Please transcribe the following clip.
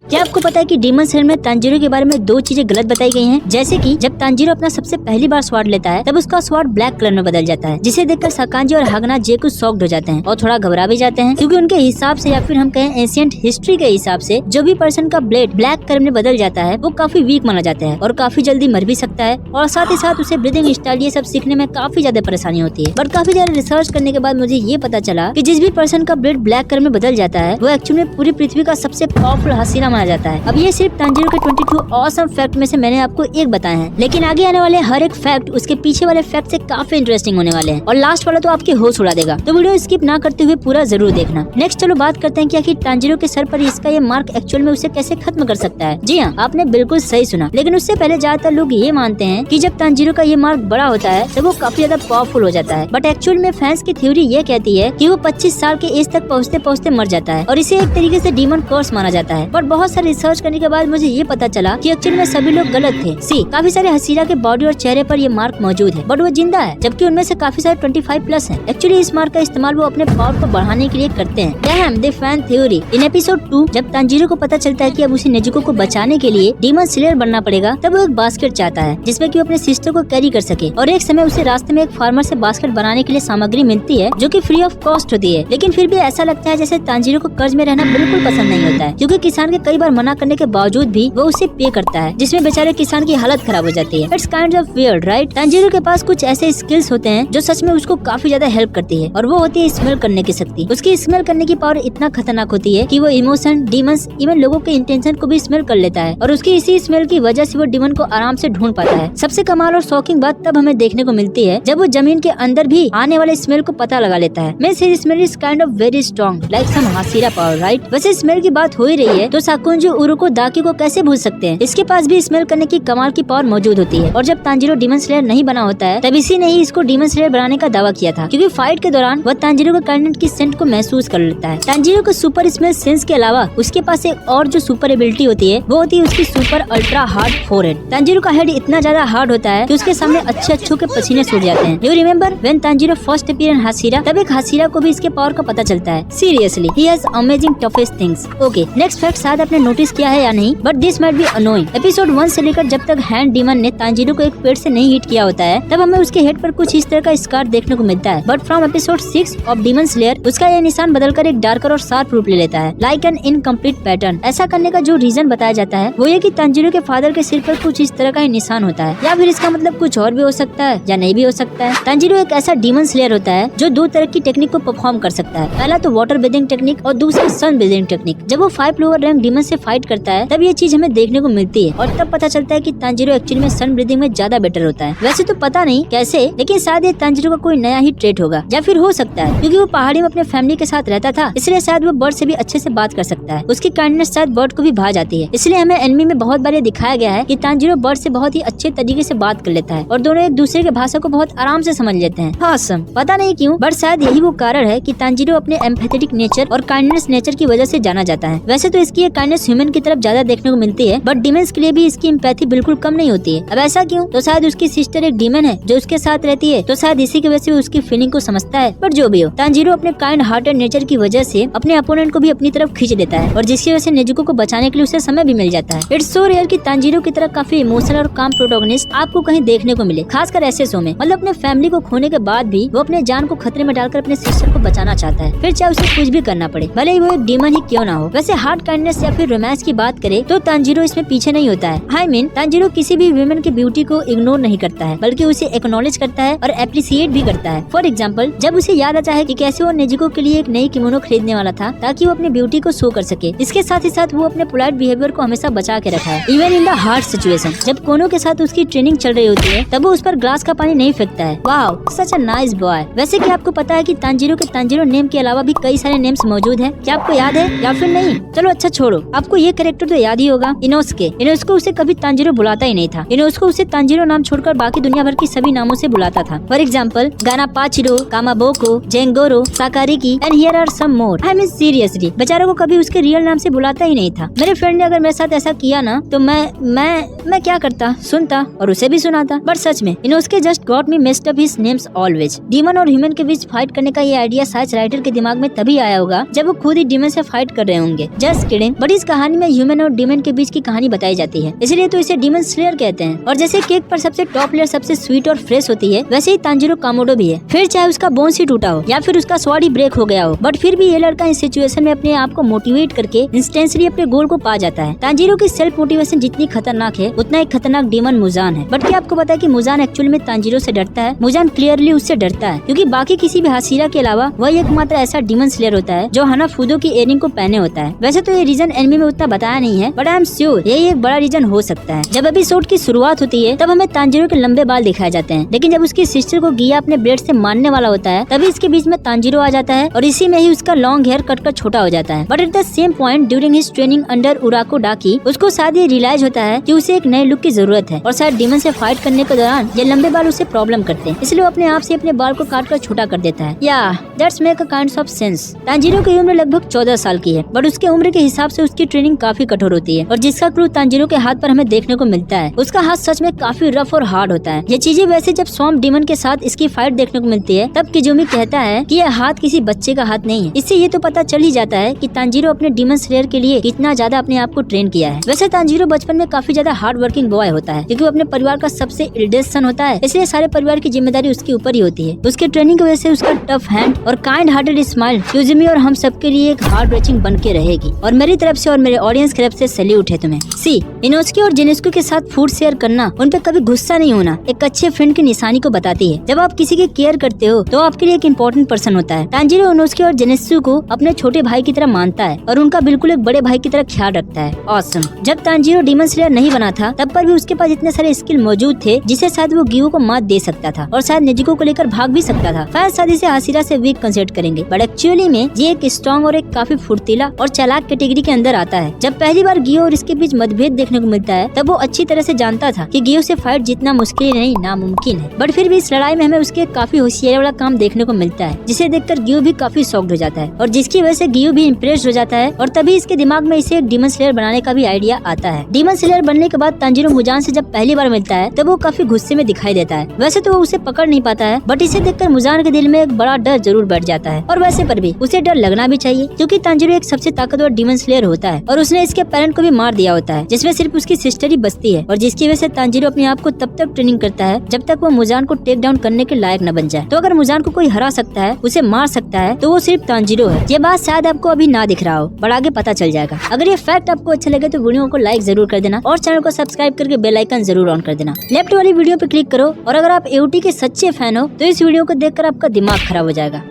क्या आपको पता है कि डीमन स्लेयर में तांजीरो के बारे में दो चीजें गलत बताई गई हैं? जैसे कि जब तांजीरो अपना सबसे पहली बार स्वॉर्ड लेता है तब उसका स्वॉर्ड ब्लैक कलर में बदल जाता है, जिसे देखकर सकांजी और हागना जेकु शॉक्ड हो जाते हैं और थोड़ा घबरा भी जाते हैं, क्योंकि उनके हिसाब से या फिर हम कहें एंशिएंट हिस्ट्री के हिसाब से जो भी पर्सन का ब्लेड ब्लैक कलर में बदल जाता है वो काफी वीक माना जाता है और काफी जल्दी मर भी सकता है, और साथ ही साथ उसे ब्रीदिंग स्टाइल ये सब सीखने में काफी ज्यादा परेशानी होती है। बट काफी ज्यादा रिसर्च करने के बाद मुझे ये पता चला कि जिस भी पर्सन का ब्लेड ब्लैक कलर में बदल जाता है वो एक्चुअली में पूरी पृथ्वी का सबसे पावरफुल हसीना माना जाता है। अब ये सिर्फ तांजीरो के 22 ऑसम फैक्ट में से मैंने आपको एक बताए हैं, लेकिन आगे आने वाले हर एक फैक्ट उसके पीछे वाले फैक्ट से काफी इंटरेस्टिंग होने वाले हैं और लास्ट वाला तो आपके होश उड़ा देगा। तो वीडियो स्किप ना करते हुए पूरा जरूर देखना। नेक्स्ट चलो बात करते हैं कि आखिर तांजीरो के सर पर इसका ये मार्क एक्चुअल में उसे कैसे खत्म कर सकता है। जी हाँ, आपने बिल्कुल सही सुना, लेकिन उससे पहले ज्यादातर लोग ये मानते हैं कि जब तांजीरो का ये मार्क बड़ा होता है तो वो काफी ज्यादा पावरफुल हो जाता है, बट एक्चुअल में फैंस की थ्योरी ये कहती है कि वो 25 साल के एज तक पहुँचते पहुँचते मर जाता है और इसे एक तरीके से डीमन कर्स माना जाता है। बट बहुत सारे रिसर्च करने के बाद मुझे ये पता चला कि एक्चुअली में सभी लोग गलत थे। सी काफी सारे हसीरा के बॉडी और चेहरे पर ये मार्क मौजूद है, बट वो जिंदा है, जबकि उनमें से काफी सारे 25 प्लस हैं। एक्चुअली इस मार्क का इस्तेमाल वो अपने पावर को बढ़ाने के लिए करते हैं। Dam the fan theory. In episode 2 जब तांजीरो को पता चलता है कि अब उसे नेजुको को बचाने के लिए डीमन स्लेयर बनना पड़ेगा, तब वो एक बास्केट चाहता है जिसमें कि वो अपने सिस्टर को कैरी कर सके, और एक समय उसे रास्ते में एक फार्मर से बास्केट बनाने के लिए सामग्री मिलती है जो कि फ्री ऑफ कॉस्ट होती है। लेकिन फिर भी ऐसा लगता है जैसे तांजीरो को कर्ज में रहना बिल्कुल पसंद नहीं होता है, क्योंकि किसान के कई बार मना करने के बावजूद भी वो उसे पे करता है, जिसमें बेचारे किसान की हालत खराब हो जाती है। It's kind of weird, right? Tanjiro के पास कुछ ऐसे स्किल्स होते हैं जो सच में उसको काफी ज्यादा हेल्प करती है, और वो होती है स्मेल करने की शक्ति। उसकी स्मेल करने की पावर इतना खतरनाक होती है कि वो इमोशन, डीमंस, इवन लोगों के इंटेंशन को भी स्मेल कर लेता है, और उसकी इसी स्मेल की वजह से वो डीमन को आराम से ढूंढ पाता है। सबसे कमाल और शॉकिंग बात तब हमें देखने को मिलती है जब वो जमीन के अंदर भी आने वाले स्मेल को पता लगा लेता है। My smell is kind of very strong like some Hashira power, right? वैसे स्मेल की बात हो ही रही है तो साकुंजो उरुको दाकी को कैसे भूल सकते हैं? इसके पास भी स्मेल करने की कमाल की पावर मौजूद होती है, और जब तांजीरो डीमन स्लेयर नहीं बना होता है तब इसी ने ही इसको डीमन स्लेयर बनाने का दावा किया था, क्योंकि फाइट के दौरान वह तांजीरो के काइनेट की सेंट को महसूस कर लेता है। तांजीरो को सुपर स्मेल सेंस के अलावा उसके पास एक और जो सुपर एबिलिटी होती है वो होती है उसकी super ultra hard forehead. Tanjiro का हेड इतना ज्यादा हार्ड होता है कि उसके सामने अच्छे के पसीने छूट जाते हैं। You remember when Tanjiro first appear in Hashira, तब एक हासीरा को भी इसके पावर का पता चलता है। Seriously he has amazing toughest things. Okay, next fact शायद आपने नोटिस किया है या नहीं, but this might be annoying. Episode 1 से लेकर जब तक हैंड डीमन ने तांजीरो को एक पेड़ से नहीं हिट किया होता है तब हमें उसके हेड पर कुछ इस तरह का स्कार देखने को मिलता है, but from episode 6 of demon slayer उसका यह निशान बदलकर एक डार्कर और शार्प रूप ले लेता है, लाइक एन इनकम्प्लीट पैटर्न। ऐसा करने का जो रीजन बताया जाता है वो ये कि तांजीरो के फादर के सिर पर कुछ इस तरह का ही निशान होता है, या फिर इसका मतलब कुछ और भी हो सकता है या नहीं भी हो सकता है। तांजीरो एक ऐसा डीमन स्लेयर होता है जो दो तरह की टेक्निक को परफॉर्म कर सकता है। पहला तो वाटर ब्रीदिंग टेक्निक और दूसरा सन ब्रीदिंग टेक्निक। जब वो 5 लोअर रैंक डीमन से फाइट करता है तब ये चीज हमें देखने को मिलती है, और तब पता चलता है कि तांजीरो एक्चुअली में सन ब्रीदिंग में ज्यादा बेटर होता है। वैसे तो पता नहीं कैसे, लेकिन शायद ये तांजीरो का कोई नया ही ट्रेट होगा, या फिर हो सकता है क्योंकि वो पहाड़ी में अपने फैमिली के साथ रहता था, इसलिए शायद वो बर्ड से भी अच्छे से बात कर सकता है। उसकी काइंडनेस शायद बर्ड को भी भा जाती है, इसलिए हमें एनिमी में बहुत बार ये दिखाया गया है कि तांजीरो बर्ड से बहुत ही अच्छे तरीके से बात कर लेता है और दोनों एक दूसरे के भाषा को बहुत आराम से समझ लेते हैं। ऑसम। पता नहीं क्यों, बट शायद यही वो कारण है कि तांजीरो अपने एम्पैथेटिक नेचर और काइंडनेस नेचर की वजह से जाना जाता है। वैसे तो इसकी काइंडनेस ह्यूमन की तरफ ज्यादा देखने को मिलती है, बट डीमंस के लिए भी इसकी एम्पैथी बिल्कुल कम नहीं होती है। अब ऐसा क्यों? तो शायद उसकी सिस्टर एक डीमन है जो उसके साथ रहती है, तो शायद इसी की वजह से उसकी फीलिंग को समझता है। बट जो भी हो, तांजीरो अपने काइंड हार्टेड नेचर की वजह से अपने अपोनेंट को भी अपनी तरफ खींच लेता है, और जिसकी वजह से नेजुको को बचाने के लिए उसे समय भी मिल जाता है। इट्स सो रेयर कि तांजीरो की तरह काफी इमोशनल और काम प्रोटोगनिस्ट आपको कहीं देखने को मिले, खासकर ऐसे शो में। मतलब अपने फैमिली को खोने के बाद भी वो अपने जान को खतरे में डालकर अपने सिस्टर को बचाना चाहता है, फिर चाहे उसे कुछ भी करना पड़े, भले ही वो एक डीमन ही क्यों ना हो। वैसे हार्ड काइंडनेस या फिर रोमांस की बात करें तो तांजीरो इसमें पीछे नहीं होता है। आई मीन तांजीरो किसी भी वुमेन की ब्यूटी को इग्नोर नहीं करता है, बल्कि उसे एक्नॉलेज करता है और एप्रिसिएट भी करता है। फॉर एग्जाम्पल, जब उसे याद आता है कि कैसे वो नेजुको के लिए एक नई किमोनो खरीदने वाला था ताकि वो अपनी ब्यूटी को शो कर सके, इसके साथ ही साथ वो अपने पोलाइट बिहेवियर को हमेशा बचा के रखा है। Even in the hard situation, जब कोनो के साथ उसकी ट्रेनिंग चल रही होती है तब वो उस पर ग्लास का पानी नहीं फेंकता है। Wow, such a nice boy. वैसे क्या आपको पता है कि तांजीरो के तांजीरो नेम के अलावा भी कई सारे नेम्स मौजूद हैं? क्या आपको याद है या फिर नहीं? चलो अच्छा छोड़ो, आपको ये कैरेक्टर तो याद ही होगा, इनोस्के। इनोस्को उसे कभी तांजीरो बुलाता ही नहीं था। इनोस्को उसे तांजीरो नाम छोड़कर बाकी दुनिया भर की सभी नामों से बुलाता था। For example, Gonpachiro, Kamaboko, Jengoro, Sakariki and here are some more. I mean seriously, बेचारों को कभी उसके रियल नाम से बुलाता ही नहीं था। मेरे फ्रेंड ने अगर मेरे साथ ऐसा किया ना तो मैं क्या करता, सुनता और उसे भी सुनाता। बट सच में Inosuke just got me messed up his names always. Demon और ह्यूमन के बीच फाइट करने का ये आइडिया शायद राइटर के दिमाग में तभी आया होगा जब वो खुद ही डीमन से फाइट कर रहे होंगे। Just kidding. बट बट इस कहानी में ह्यूमन और डीमन के बीच की कहानी बताई जाती है, इसलिए तो इसे डीमन स्लेयर कहते हैं। और जैसे केक पर सबसे टॉप लेयर सबसे स्वीट और फ्रेश होती है, वैसे ही तांजीरो कामोडो भी है। फिर चाहे उसका बोन्स ही टूटा हो या फिर उसका स्वॉर्ड ही ब्रेक हो गया हो, बट फिर भी ये लड़का इस सिचुएशन में अपने आप को मोटिवेट करके इंस्टेंटली अपने गोल को पा जाता है। तांजीरो की सेल्फ मोटिवेशन जितनी खतरनाक है, उतना एक खतरनाक डीमन मुजान है। बट क्या आपको पता है कि मुजान एक्चुअली में तांजीरो से डरता है? मुजान क्लियरली उससे डरता है, क्योंकि बाकी किसी भी हाशिरा के अलावा वही एकमात्र ऐसा डीमन स्लेयर होता है जो हनाफुदो की एयरिंग को पहने होता है। वैसे तो ये रीजन एनिमे में उतना बताया नहीं है, बट आई एम श्योर यही एक बड़ा रीजन हो सकता है। जब एपिसोड की शुरुआत होती है तब हमें तांजीरो के लंबे बाल दिखाए जाते हैं, लेकिन जब उसकी सिस्टर को गिया अपने ब्लेड से मारने वाला होता है तभी इसके बीच में तांजीरो आ जाता है और इसी में ही उसका लॉन्ग हेयर कट कर छोटा हो जाता है। But at the same point during his training under Urokodaki उसको शायद ये रियलाइज होता है कि उसे एक नए लुक की जरूरत है और शायद डीमन से फाइट करने के दौरान ये लंबे बाल उसे प्रॉब्लम करते हैं, इसलिए वो अपने आप से अपने बाल को काट कर छोटा कर देता है। या that's make a kind of sense. Tanjiro की उम्र लगभग 14 साल की है, बट उसके उम्र के हिसाब से उसकी ट्रेनिंग काफी कठोर होती है और जिसका क्लू तांजीरो के हाथ पर हमें देखने को मिलता है। उसका हाथ सच में काफी रफ और हार्ड होता है। ये चीजें वैसे जब स्वॉर्म डीमन के साथ इसकी फाइट देखने को मिलती है तब किजुमी कहता है कि यह हाथ किसी बच्चे का हाथ नहीं है। इससे ये तो पता चल ही जाता है कि तांजीरो अपने डीमन स्लेयर के लिए कितना ज्यादा अपने आप को ट्रेन किया है। वैसे तांजीरो बचपन में काफी ज्यादा हार्ड वर्किंग बॉय होता है, क्योंकि वो अपने परिवार का सबसे एल्डेस्ट सन होता है, इसलिए सारे परिवार की जिम्मेदारी उसके ऊपर ही होती है। उसके ट्रेनिंग की वजह से उसका टफ हैंड और काइंड हार्टेड स्माइल किजुमी और हम सबके लिए एक हार्ड रचिंग बन के रहेगी। और मेरी तरफ से और मेरे ऑडियंस की तरफ से सैल्यूट है तुम्हें। सी इनोस्की और जेनेस्को के साथ फूड शेयर करना, उन पे कभी गुस्सा नहीं होना एक अच्छे फ्रेंड की निशानी को बताती है। जब आप किसी की केयर करते हो तो आपके लिए एक इम्पोर्टेंट पर्सन होता है। तांजीरो इनोस्की और जेनेस्को को अपने छोटे भाई की तरह मानता है और उनका बिल्कुल एक बड़े भाई की तरह ख्याल रखता है। ऑसम। जब तांजीरो डीमन स्लेयर नहीं बना था तब पर भी उसके पास इतने सारे स्किल मौजूद थे जिसे शायद वो गियो को मात दे सकता था और शायद नेजुको को लेकर भाग भी सकता था। शायद शादी से हाशिरा से वीक कंसिडर करेंगे, बट एक्चुअली में ये एक स्ट्रॉन्ग और एक काफी फुर्तीला और चालाक कैटेगरी के अंदर आता है। जब पहली बार गियो और इसके बीच मतभेद देखने को मिलता है तब वो अच्छी तरह से जानता था कि गियो से फाइट जीतना मुश्किल नहीं नामुमकिन है, बट फिर भी इस लड़ाई में हमें उसके काफी होशियारी वाला काम देखने को मिलता है, जिसे देखकर गियो भी काफी शॉक्ड हो जाता है और जिसकी वजह से गियो भी इम्प्रेस्ड हो जाता है और तभी इसके दिमाग में इसे एक डीमन स्लेयर बनाने का भी आइडिया आता है। डीमन स्लेयर बनने के बाद तांजीरो मुजान से जब पहली बार मिलता है तब वो काफी गुस्से में दिखाई देता है। वैसे तो वो उसे पकड़ नहीं पाता है, बट इसे देखकर मुजान के दिल में एक बड़ा डर जरूर बैठ जाता है और वैसे पर भी उसे डर लगना भी चाहिए, क्योंकि तांजीरो एक सबसे ताकतवर डीमन स्लेयर होता है और उसने इसके पेरेंट को भी मार दिया होता है, जिसमें सिर्फ उसकी सिस्टर ही बचती है और जिसकी वजह से तांजीरो अपने आप को तब तक ट्रेनिंग करता है जब तक वो मुजान को टेक डाउन करने के लायक न बन जाए। तो अगर मुजान को कोई हरा सकता है, उसे मार सकता है, तो वो सिर्फ तांजीरो है। ये बात शायद आपको अभी ना दिख रहा हो, पर आगे पता चल जाएगा। अगर ये फैक्ट आपको अच्छा लगे तो वीडियो को लाइक जरूर कर देना और चैनल को सब्सक्राइब करके बेल आइकन जरूर ऑन कर देना। लेफ्ट वाली वीडियो पे क्लिक करो और अगर आप एओटी के सच्चे फैन हो तो इस वीडियो को देखकर आपका दिमाग खराब हो जाएगा।